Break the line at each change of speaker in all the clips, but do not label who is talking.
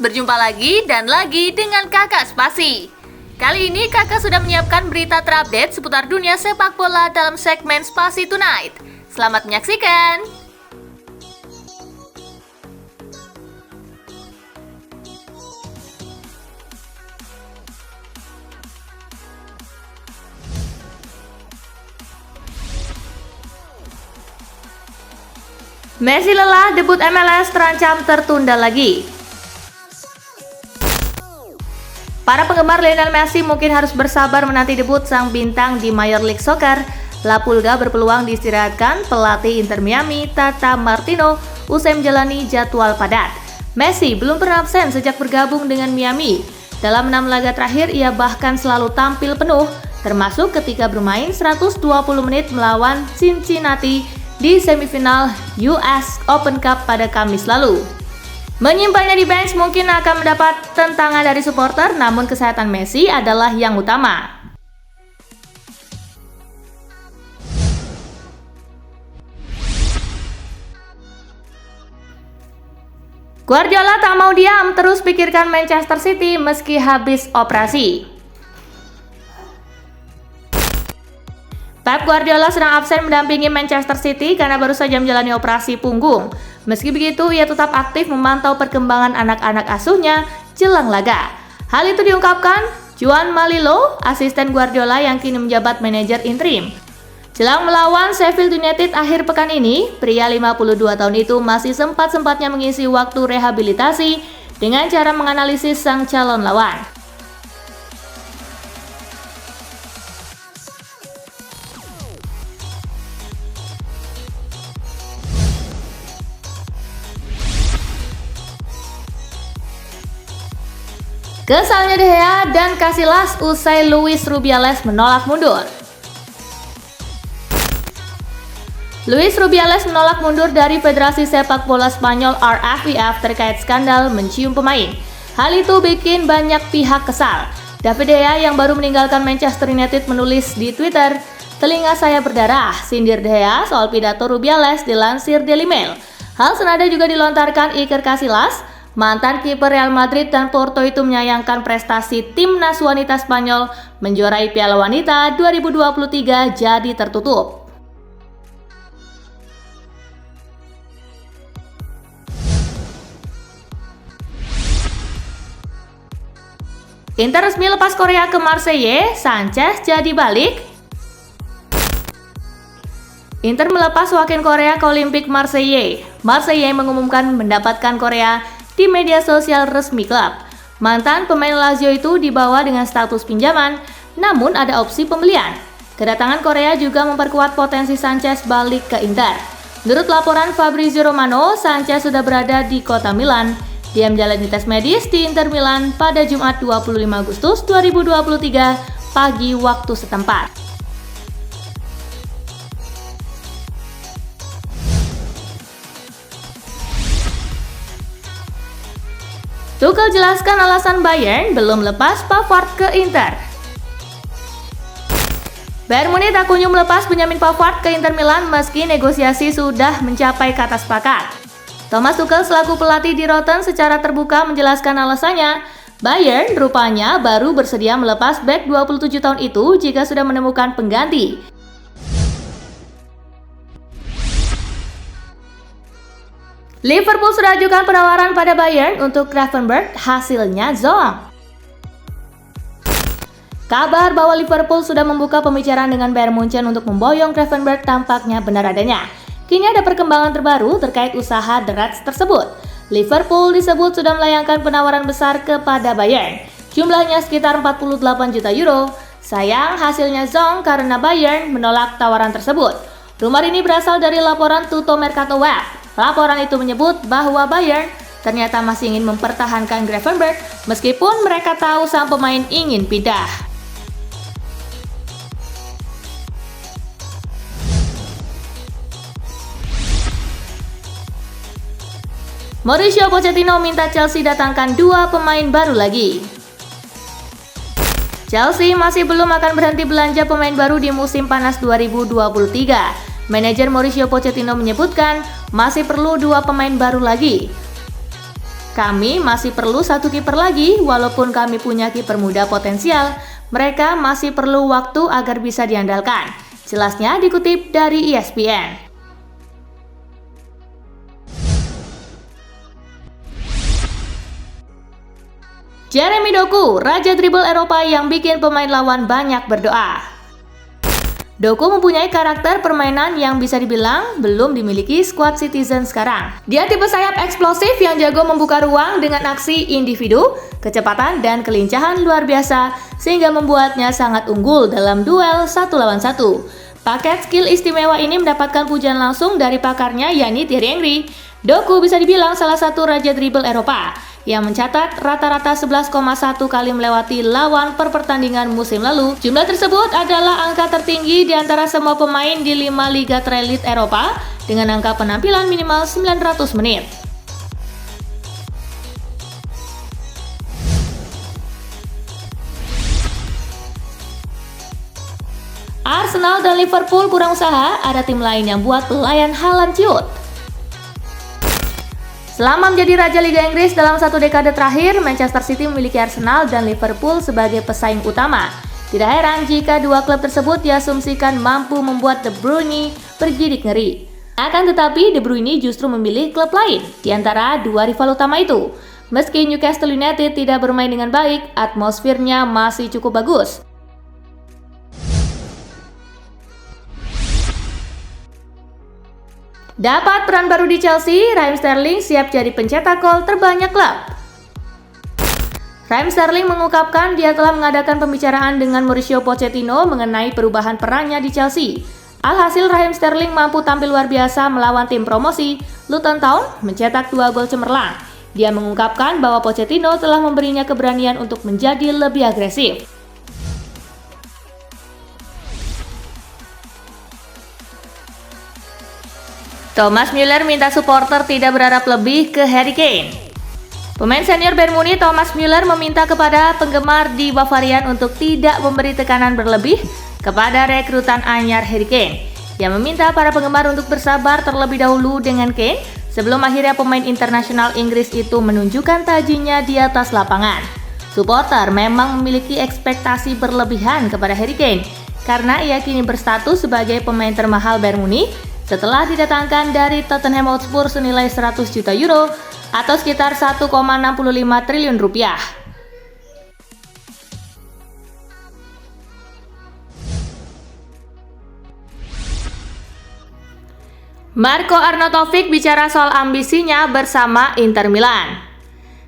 berjumpa lagi dan lagi dengan Kakak Spasi. Kali ini Kakak sudah menyiapkan berita terupdate seputar dunia sepak bola dalam segmen Spasi Tonight. Selamat menyaksikan! Messi lelah, debut MLS terancam tertunda lagi. Para penggemar Lionel Messi mungkin harus bersabar menanti debut sang bintang di Major League Soccer. La Pulga berpeluang diistirahatkan pelatih Inter Miami, Tata Martino, usai menjalani jadwal padat. Messi belum pernah absen sejak bergabung dengan Miami. Dalam 6 laga terakhir, ia bahkan selalu tampil penuh, termasuk ketika bermain 120 menit melawan Cincinnati di semifinal US Open Cup pada Kamis lalu. Menyimpannya di bench mungkin akan mendapat tentangan dari supporter, namun kesehatan Messi adalah yang utama. Guardiola tak mau diam, terus pikirkan Manchester City meski habis operasi. Pep Guardiola sedang absen mendampingi Manchester City karena baru saja menjalani operasi punggung. Meski begitu, ia tetap aktif memantau perkembangan anak-anak asuhnya jelang laga. Hal itu diungkapkan Joan Malilo, asisten Guardiola yang kini menjabat manajer interim. Jelang melawan Sheffield United akhir pekan ini, pria 52 tahun itu masih sempat-sempatnya mengisi waktu rehabilitasi dengan cara menganalisis sang calon lawan. Kesalnya De Gea dan Casillas usai Luis Rubiales menolak mundur. Luis Rubiales menolak mundur dari Federasi Sepak Bola Spanyol RFEF terkait skandal mencium pemain. Hal itu bikin banyak pihak kesal. David De Gea yang baru meninggalkan Manchester United menulis di Twitter, "Telinga saya berdarah, sindir De Gea soal pidato Rubiales," dilansir Daily Mail. Hal senada juga dilontarkan Iker Casillas. Mantan kiper Real Madrid dan Porto itu menyayangkan prestasi timnas wanita Spanyol menjuarai Piala Wanita 2023 jadi tertutup. Inter resmi lepas Korea ke Marseille, Sanchez jadi balik. Inter melepas wakin Korea ke Olympique Marseille. Marseille mengumumkan mendapatkan Korea di media sosial resmi klub. Mantan pemain Lazio itu dibawa dengan status pinjaman, namun ada opsi pembelian. Kedatangan Korea juga memperkuat potensi Sanchez balik ke Inter. Menurut laporan Fabrizio Romano, Sanchez sudah berada di kota Milan. Dia menjalani tes medis di Inter Milan pada Jumat 25 Agustus 2023 pagi waktu setempat. Tuchel jelaskan alasan Bayern belum lepas Pavard ke Inter. Bayern Munich tak kunjung melepas Benjamin Pavard ke Inter Milan meski negosiasi sudah mencapai kata sepakat. Thomas Tuchel selaku pelatih di Rotten secara terbuka menjelaskan alasannya. Bayern rupanya baru bersedia melepas bek 27 tahun itu jika sudah menemukan pengganti. Liverpool sudah ajukan penawaran pada Bayern untuk Gravenberch, hasilnya zonk. Kabar bahwa Liverpool sudah membuka pembicaraan dengan Bayern Munchen untuk memboyong Gravenberch tampaknya benar adanya. Kini ada perkembangan terbaru terkait usaha The Reds tersebut. Liverpool disebut sudah melayangkan penawaran besar kepada Bayern. Jumlahnya sekitar 48 juta euro. Sayang hasilnya zonk karena Bayern menolak tawaran tersebut. Rumor ini berasal dari laporan Tutto Mercato Web. Laporan itu menyebut bahwa Bayern ternyata masih ingin mempertahankan Gravenberch meskipun mereka tahu sang pemain ingin pindah. Mauricio Pochettino minta Chelsea datangkan 2 pemain baru lagi. Chelsea masih belum akan berhenti belanja pemain baru di musim panas 2023. Manajer Mauricio Pochettino menyebutkan masih perlu 2 pemain baru lagi. Kami masih perlu satu kiper lagi, walaupun kami punya kiper muda potensial, mereka masih perlu waktu agar bisa diandalkan. Jelasnya dikutip dari ESPN. Jeremy Doku, raja dribble Eropa yang bikin pemain lawan banyak berdoa. Doku mempunyai karakter permainan yang bisa dibilang belum dimiliki skuad Citizen sekarang. Dia tipe sayap eksplosif yang jago membuka ruang dengan aksi individu, kecepatan dan kelincahan luar biasa, sehingga membuatnya sangat unggul dalam duel 1 lawan 1. Paket skill istimewa ini mendapatkan pujian langsung dari pakarnya yakni Thierry Henry. Doku bisa dibilang salah satu raja dribble Eropa yang mencatat rata-rata 11,1 kali melewati lawan per pertandingan musim lalu. Jumlah tersebut adalah angka tertinggi di antara semua pemain di 5 liga terelit Eropa dengan angka penampilan minimal 900 menit. Arsenal dan Liverpool kurang usaha, ada tim lain yang buat pelayan Haaland ciut. Selama menjadi Raja Liga Inggris dalam 1 dekade terakhir, Manchester City memiliki Arsenal dan Liverpool sebagai pesaing utama. Tidak heran jika dua klub tersebut diasumsikan mampu membuat De Bruyne bergidik ngeri. Akan tetapi De Bruyne justru memilih klub lain di antara dua rival utama itu. Meski Newcastle United tidak bermain dengan baik, atmosfernya masih cukup bagus. Dapat peran baru di Chelsea, Raheem Sterling siap jadi pencetak gol terbanyak klub. Raheem Sterling mengungkapkan dia telah mengadakan pembicaraan dengan Mauricio Pochettino mengenai perubahan perannya di Chelsea. Alhasil Raheem Sterling mampu tampil luar biasa melawan tim promosi Luton Town, mencetak 2 gol cemerlang. Dia mengungkapkan bahwa Pochettino telah memberinya keberanian untuk menjadi lebih agresif. Thomas Müller minta supporter tidak berharap lebih ke Harry Kane. Pemain senior Bayern Munich Thomas Müller meminta kepada penggemar di Bavarian untuk tidak memberi tekanan berlebih kepada rekrutan anyar Harry Kane. Dia meminta para penggemar untuk bersabar terlebih dahulu dengan Kane sebelum akhirnya pemain internasional Inggris itu menunjukkan tajinya di atas lapangan. Supporter memang memiliki ekspektasi berlebihan kepada Harry Kane karena ia kini berstatus sebagai pemain termahal Bayern Munich setelah didatangkan dari Tottenham Hotspur senilai 100 juta euro atau sekitar 1,65 triliun rupiah. Marco Arnautovic bicara soal ambisinya bersama Inter Milan.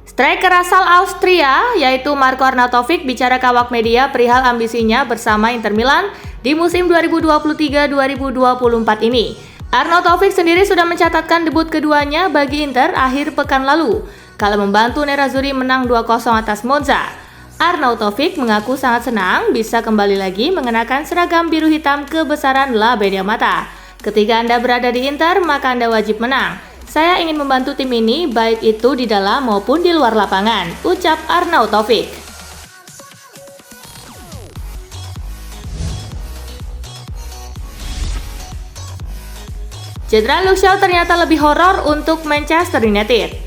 Striker asal Austria yaitu Marco Arnautovic bicara ke awak media perihal ambisinya bersama Inter Milan di musim 2023-2024 ini. Arnautovic sendiri sudah mencatatkan debut keduanya bagi Inter akhir pekan lalu kala membantu Nerazzurri menang 2-0 atas Monza. Arnautovic mengaku sangat senang bisa kembali lagi mengenakan seragam biru hitam kebesaran La Beniamata. Ketika Anda berada di Inter, maka Anda wajib menang. Saya ingin membantu tim ini baik itu di dalam maupun di luar lapangan, ucap Arnautovic. Cedera Luke Shaw ternyata lebih horor untuk Manchester United.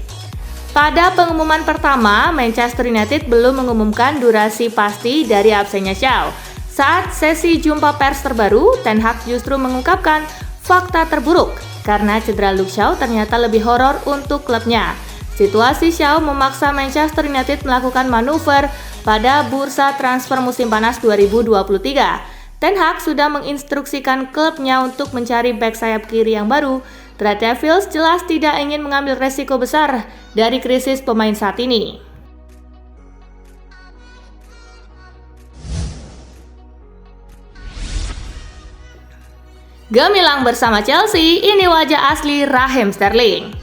Pada pengumuman pertama, Manchester United belum mengumumkan durasi pasti dari absennya Shaw. Saat sesi jumpa pers terbaru, Ten Hag justru mengungkapkan fakta terburuk karena cedera Luke Shaw ternyata lebih horor untuk klubnya. Situasi Shaw memaksa Manchester United melakukan manuver pada bursa transfer musim panas 2023. Ten Hag sudah menginstruksikan klubnya untuk mencari bek sayap kiri yang baru. Brad Devils jelas tidak ingin mengambil resiko besar dari krisis pemain saat ini. Gemilang bersama Chelsea, ini wajah asli Raheem Sterling.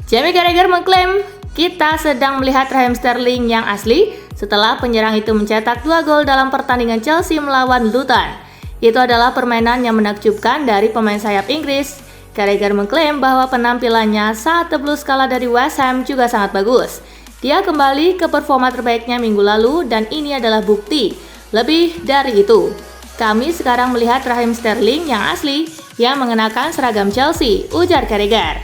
Jamie Carragher mengklaim, kita sedang melihat Raheem Sterling yang asli setelah penyerang itu mencetak 2 gol dalam pertandingan Chelsea melawan Luton. Itu adalah permainan yang menakjubkan dari pemain sayap Inggris. Carragher mengklaim bahwa penampilannya saat tebus kalah dari West Ham juga sangat bagus. Dia kembali ke performa terbaiknya minggu lalu dan ini adalah bukti. Lebih dari itu, kami sekarang melihat Raheem Sterling yang asli yang mengenakan seragam Chelsea, ujar Carragher.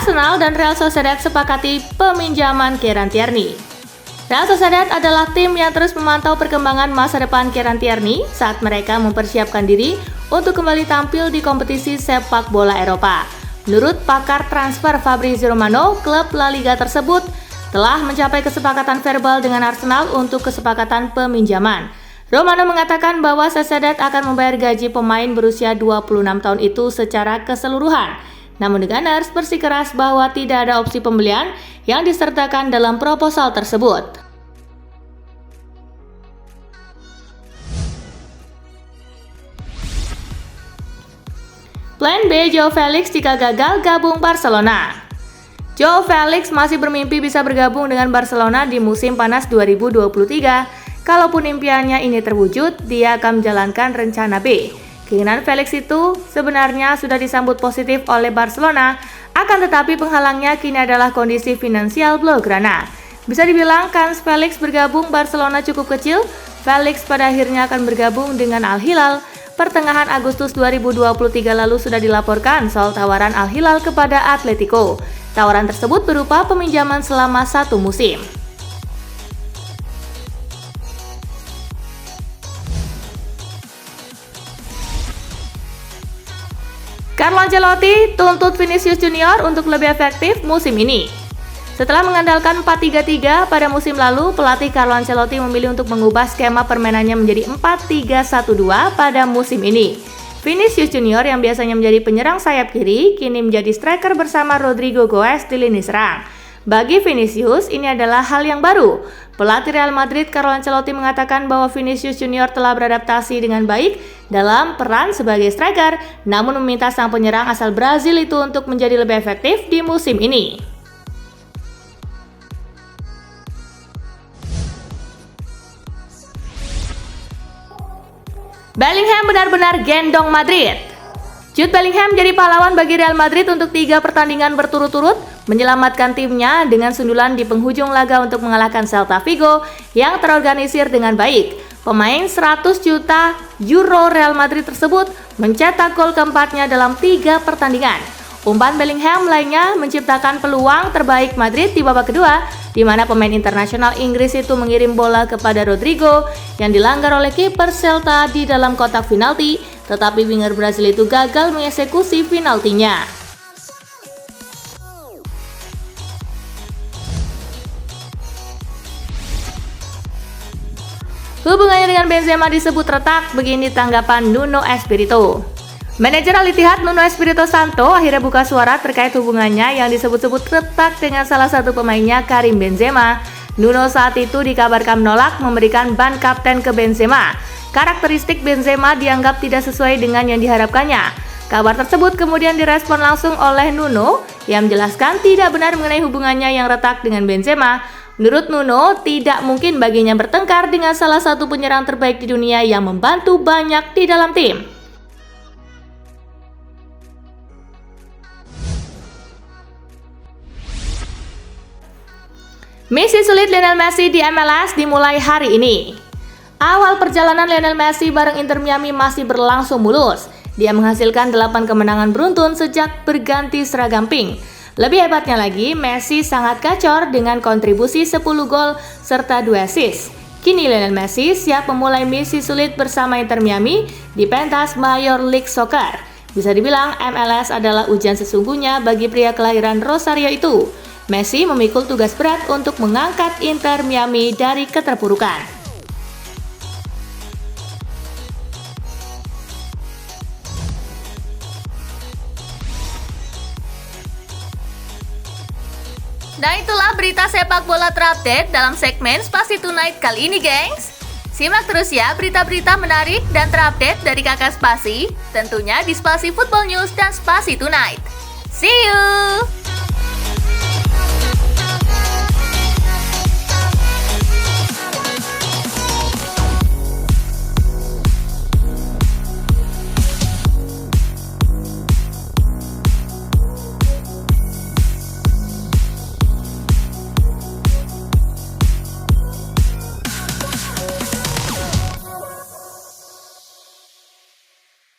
Arsenal dan Real Sociedad sepakati peminjaman Kieran Tierney. Real Sociedad adalah tim yang terus memantau perkembangan masa depan Kieran Tierney saat mereka mempersiapkan diri untuk kembali tampil di kompetisi sepak bola Eropa. Menurut pakar transfer Fabrizio Romano, klub La Liga tersebut telah mencapai kesepakatan verbal dengan Arsenal untuk kesepakatan peminjaman. Romano mengatakan bahwa Sociedad akan membayar gaji pemain berusia 26 tahun itu secara keseluruhan. Namun The Gunners bersikeras bahwa tidak ada opsi pembelian yang disertakan dalam proposal tersebut. Plan B Joao Felix jika gagal gabung Barcelona. Joao Felix masih bermimpi bisa bergabung dengan Barcelona di musim panas 2023. Kalaupun impiannya ini terwujud, dia akan menjalankan rencana B. Keinginan Felix itu sebenarnya sudah disambut positif oleh Barcelona, akan tetapi penghalangnya kini adalah kondisi finansial Blaugrana. Bisa dibilang kans Felix bergabung Barcelona cukup kecil. Felix pada akhirnya akan bergabung dengan Al Hilal. Pertengahan Agustus 2023 lalu sudah dilaporkan soal tawaran Al Hilal kepada Atletico. Tawaran tersebut berupa peminjaman selama 1 musim. Carlo Ancelotti tuntut Vinicius Junior untuk lebih efektif musim ini. Setelah mengandalkan 4-3-3 pada musim lalu, pelatih Carlo Ancelotti memilih untuk mengubah skema permainannya menjadi 4-3-1-2 pada musim ini. Vinicius Junior yang biasanya menjadi penyerang sayap kiri, kini menjadi striker bersama Rodrigo Goes di lini serang. Bagi Vinicius, ini adalah hal yang baru. Pelatih Real Madrid Carlo Ancelotti mengatakan bahwa Vinicius Junior telah beradaptasi dengan baik dalam peran sebagai striker, namun meminta sang penyerang asal Brazil itu untuk menjadi lebih efektif di musim ini. Bellingham benar-benar gendong Madrid. Jude Bellingham jadi pahlawan bagi Real Madrid untuk 3 pertandingan berturut-turut, menyelamatkan timnya dengan sundulan di penghujung laga untuk mengalahkan Celta Vigo yang terorganisir dengan baik. Pemain 100 juta euro Real Madrid tersebut mencetak gol keempatnya dalam 3 pertandingan. Umpan Bellingham lainnya menciptakan peluang terbaik Madrid di babak kedua, di mana pemain internasional Inggris itu mengirim bola kepada Rodrigo yang dilanggar oleh kiper Celta di dalam kotak penalti, tetapi winger Brasil itu gagal mengeksekusi penaltinya. Hubungannya dengan Benzema disebut retak, begini tanggapan Nuno Espirito. Manajer Al Ittihad Nuno Espirito Santo akhirnya buka suara terkait hubungannya yang disebut-sebut retak dengan salah satu pemainnya Karim Benzema. Nuno saat itu dikabarkan menolak memberikan ban kapten ke Benzema. Karakteristik Benzema dianggap tidak sesuai dengan yang diharapkannya. Kabar tersebut kemudian direspon langsung oleh Nuno yang menjelaskan tidak benar mengenai hubungannya yang retak dengan Benzema. Menurut Nuno, tidak mungkin baginya bertengkar dengan salah satu penyerang terbaik di dunia yang membantu banyak di dalam tim. Misi sulit Lionel Messi di MLS dimulai hari ini. Awal perjalanan Lionel Messi bareng Inter Miami masih berlangsung mulus. Dia menghasilkan 8 kemenangan beruntun sejak berganti seragam pink. Lebih hebatnya lagi, Messi sangat gacor dengan kontribusi 10 gol serta 2 assist. Kini Lionel Messi siap memulai misi sulit bersama Inter Miami di pentas Major League Soccer. Bisa dibilang MLS adalah ujian sesungguhnya bagi pria kelahiran Rosario itu. Messi memikul tugas berat untuk mengangkat Inter Miami dari keterpurukan. Nah itulah berita sepak bola terupdate dalam segmen Spasi Tonight kali ini, gengs. Simak terus ya berita-berita menarik dan terupdate dari Kakak Spasi, tentunya di Spasi Football News dan Spasi Tonight. See you!